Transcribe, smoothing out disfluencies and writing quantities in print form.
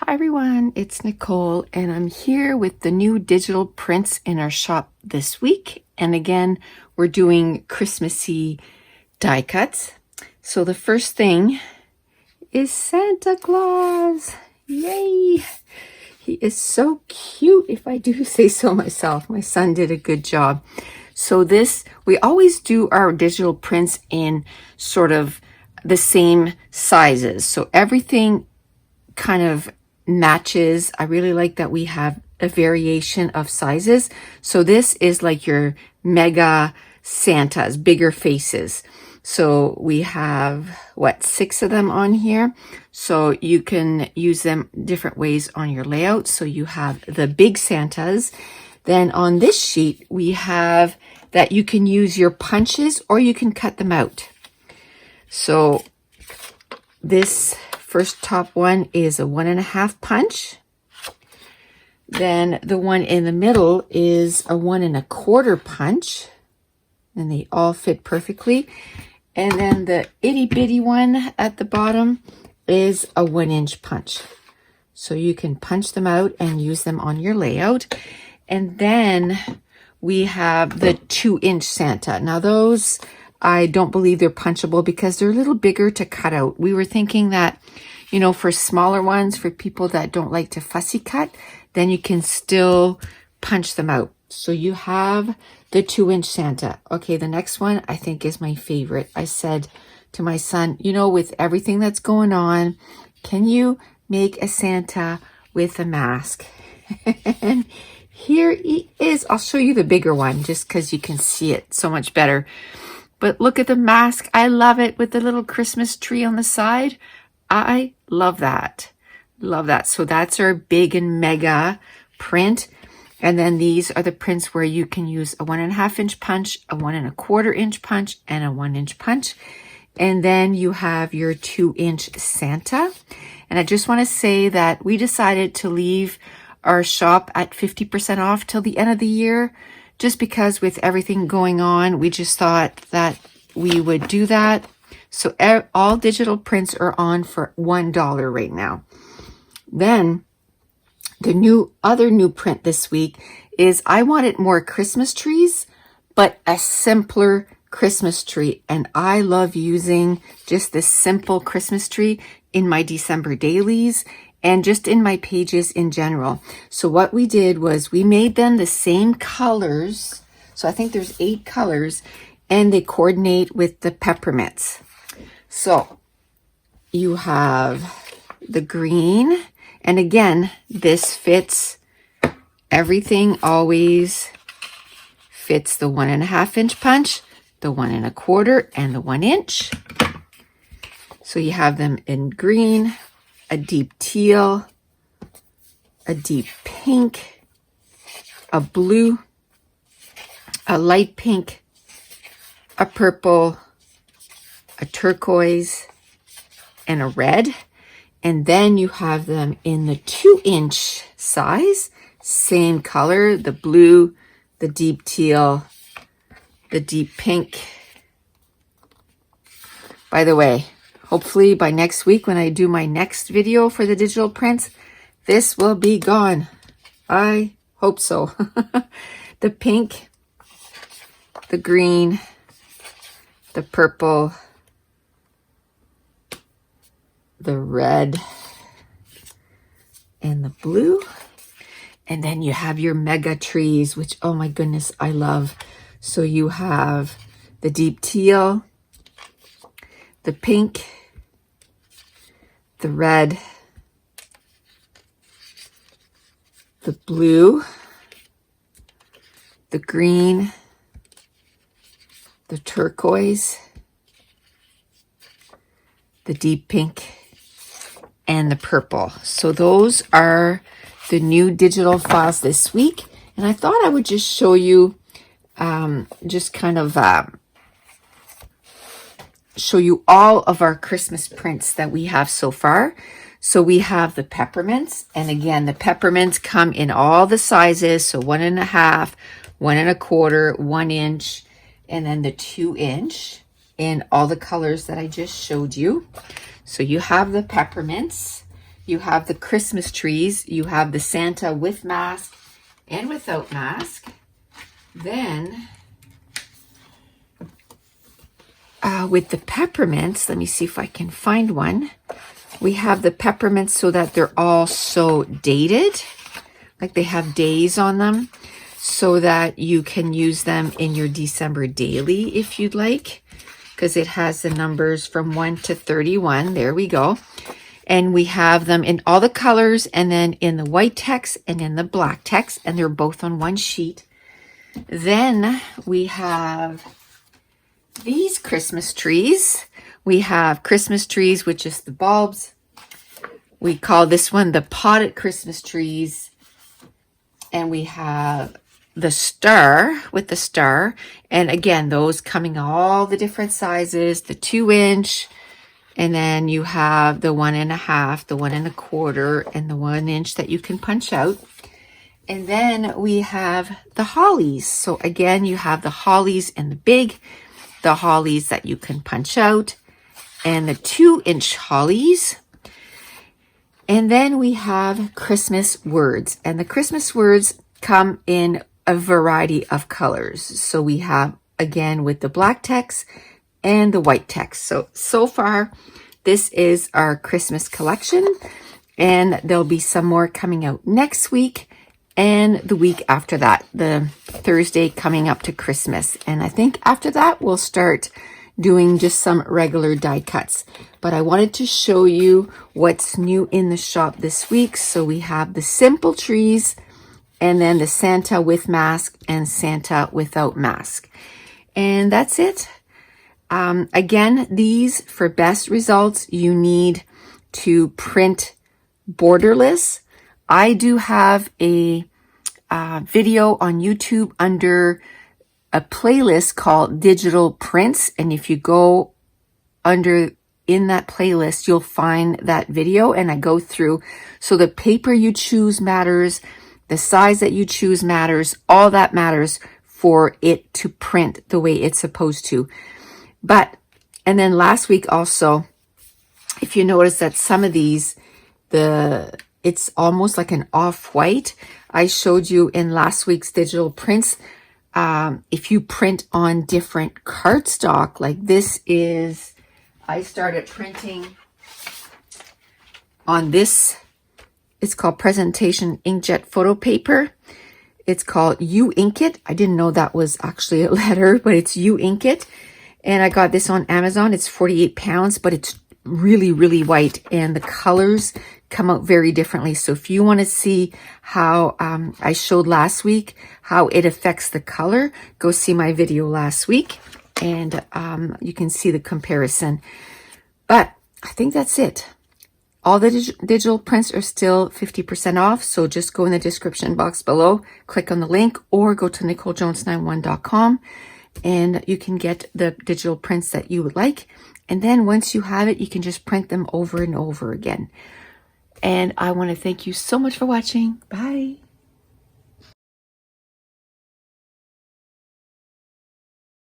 Hi everyone, it's Nicole and I'm here with the new digital prints in our shop this week. And again, we're doing Christmassy die cuts. So the first thing is Santa Claus. Yay! He is so cute, if I do say so myself. My son did a good job. So we always do our digital prints in sort of the same sizes. So everything kind of matches. I really like that we have a variation of sizes. So this is like your mega Santas, bigger faces. So we have, 6 of them on here. So you can use them different ways on your layout. So you have the big Santas. Then on this sheet, we have that you can use your punches or you can cut them out. So this first top one is a 1.5 punch. Then the one in the middle is a 1.25 punch. And they all fit perfectly. And then the itty bitty one at the bottom is a 1-inch punch. So you can punch them out and use them on your layout. And then we have the 2-inch Santa. Now those, I don't believe they're punchable because they're a little bigger to cut out. We were thinking that, you know, for smaller ones, for people that don't like to fussy cut, then you can still punch them out. So you have the 2-inch Santa. Okay, the next one I think is my favorite. I said to my son, you know, with everything that's going on, can you make a Santa with a mask? And here he is. I'll show you the bigger one just because you can see it so much better. But look at the mask. I love it with the little Christmas tree on the side. I love that. Love that. So that's our big and mega print. And then these are the prints where you can use a 1.5-inch punch, a 1.25-inch punch, and a 1-inch punch. And then you have your 2-inch Santa. And I just want to say that we decided to leave our shop at 50% off till the end of the year. Just because with everything going on, we just thought that we would do that. So all digital prints are on for $1 right now. Then the other new print this week is I wanted more Christmas trees, but a simpler Christmas tree. And I love using just this simple Christmas tree in my December dailies and just in my pages in general. So what we did was we made them the same colors. So I think there's 8 colors and they coordinate with the peppermints. So you have the green, and again, this fits everything, always fits the 1.5-inch punch, the 1.25, and the 1-inch. So you have them in green, a deep teal, a deep pink, a blue, a light pink, a purple, a turquoise, and a red. And then you have them in the 2-inch size, same color, the blue, the deep teal, the deep pink. By the way, hopefully by next week when I do my next video for the digital prints, this will be gone. I hope so. The pink, the green, the purple, the red, and the blue. And then you have your mega trees, which, oh my goodness, I love. So you have the deep teal, the pink, the red, the blue, the green, the turquoise, the deep pink, and the purple. So those are the new digital files this week. And I thought I would just show you, show you all of our Christmas prints that we have so far. So we have the peppermints. And again, the peppermints come in all the sizes. So 1.5, 1.25, 1-inch, and then the 2-inch in all the colors that I just showed you. So you have the peppermints. You have the Christmas trees. You have the Santa with mask and without mask. Then with the peppermints, let me see if I can find one. We have the peppermints so that they're all so dated, like they have days on them, so that you can use them in your December daily if you'd like, because it has the numbers from 1 to 31. There we go. And we have them in all the colors, and then in the white text and in the black text, and they're both on one sheet. Then we have these Christmas trees. We have Christmas trees with just the bulbs. We call this one the potted Christmas trees. And we have the star with the star. And again, those coming all the different sizes, the 2-inch, and then you have the 1.5, the 1.25, and the 1-inch that you can punch out. And then we have the hollies. So again, you have the hollies in the big, the hollies that you can punch out, and the 2-inch hollies. And then we have Christmas words. And the Christmas words come in a variety of colors. So we have, again, with the black text and the white text. So far, this is our Christmas collection. And there'll be some more coming out next week and the week after that, the Thursday coming up to Christmas. And I think after that, we'll start doing just some regular die cuts. But I wanted to show you what's new in the shop this week. So we have the simple trees, and then the Santa with mask and Santa without mask. And that's it. Again, these, for best results, you need to print borderless. I do have a video on YouTube under a playlist called Digital Prints. And if you go under in that playlist, you'll find that video, and I go through. So the paper you choose matters, the size that you choose matters, all that matters for it to print the way it's supposed to. And then last week also, if you notice that some of these, it's almost like an off-white. I showed you in last week's digital prints, if you print on different cardstock, like this is, I started printing on this. It's called Presentation Inkjet Photo Paper. It's called You Ink It. I didn't know that was actually a letter, but it's You Ink It. And I got this on Amazon. It's 48 pounds, but it's really, really white, and the colors come out very differently. So if you want to see how I showed last week how it affects the color, go see my video last week, and you can see the comparison. But I think that's it. All the digital prints are still 50% off, so just go in the description box below, click on the link, or go to NicoleJones91.com, and you can get the digital prints that you would like. And then once you have it, you can just print them over and over again. And I want to thank you so much for watching. Bye.